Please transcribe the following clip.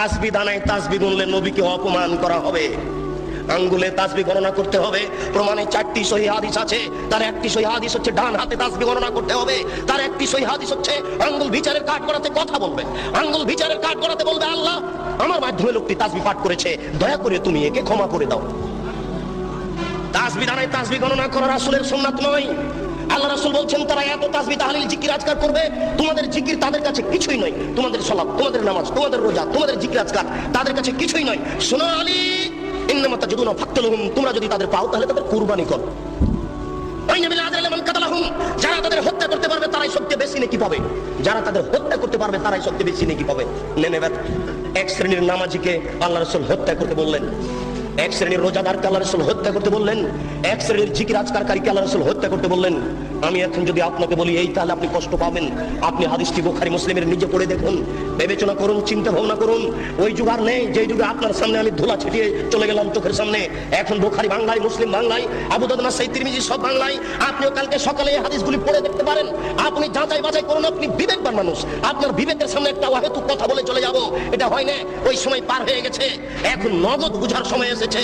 তাসবি দানায় তাসবি গুনলে নবীকে অপমান করা হবে। আঙ্গুলে তাসবি গণনা করতে হবে, প্রমাণে 4টি সহিহ হাদিস আছে। তার একটি সহিহ হাদিস হচ্ছে ডান হাতে তাসবি গণনা করতে হবে। তার একটি সহিহ হাদিস হচ্ছে আঙ্গুল বিচারের কাঠ গড়াতে কথা বলবে, আঙ্গুল বিচারের কাঠ গড়াতে বলবে, আল্লাহ আমার মাধ্যমে লোকটি তাসবি পাঠ করেছে, দয়া করে তুমি একে ক্ষমা করে দাও। তাসবি দানায় তাসবি গণনা করা রাসূলের সুন্নাত নয়। আল্লাহ রাসূল বলছেন তারা এত তাসবিহ তাহলিল জিকির আজকার করবে, তোমাদের জিকির তাদের কাছে কিছুই নয়। তোমাদের সালাত, তোমাদের নামাজ, তোমাদের রোজা, তোমাদের জিকির আজকার তাদের কাছে কিছুই নয়। শোনো আলী, ইন্নামা তাজুদুনা ফাকতুলহুম, তোমরা যদি তাদের পাও তাহলে তাদের কুরবানি করো। যারা তাদের হত্যা করতে পারবে তারাই সবচেয়ে বেশি নেকি পাবে, যারা তাদের হত্যা করতে পারবে তারাই সবচেয়ে বেশি নেকি পাবে। নেনেবেত এক শ্রেণীর নামাজিকে আল্লাহ রাসূল হত্যা করতে বললেন, এক শ্রেণীর রোজাদারকে আল্লাহ রাসূল হত্যা করতে বললেন, এক শ্রেণীর জিকির আজকারকারীকে আল্লাহ রাসূল হত্যা করতে বললেন। আমি এখন যদি আপনাকে বলি এই, তাহলে আপনি কষ্ট পাবেন। আপনি হাদিসটি বুখারী মুসলিমের নিজে পড়ে দেখুন, বিবেচনা করুন, চিন্তা ভাবনা করুন। ওই যুগ আর নেই যে যুগে আপনার সামনে আমি ধুলা ছিটিয়ে চলে গেলাম চোখের সামনে। এখন বুখারী বাংলায়, মুসলিম বাংলায়, আবু দাউদ, নাসাই, তিরমিজি সব বাংলায়। আপনিও কালকে সকালে এই হাদিসগুলি পড়ে দেখতে পারেন। আপনি যাচাই বাছাই করুন, আপনি বিবেকবান মানুষ। আপনার বিবেকের সামনে একটা অহেতুক কথা বলে চলে যাব, এটা হয় না। ওই সময় পার হয়ে গেছে, এখন নগদ বুঝার সময় এসেছে।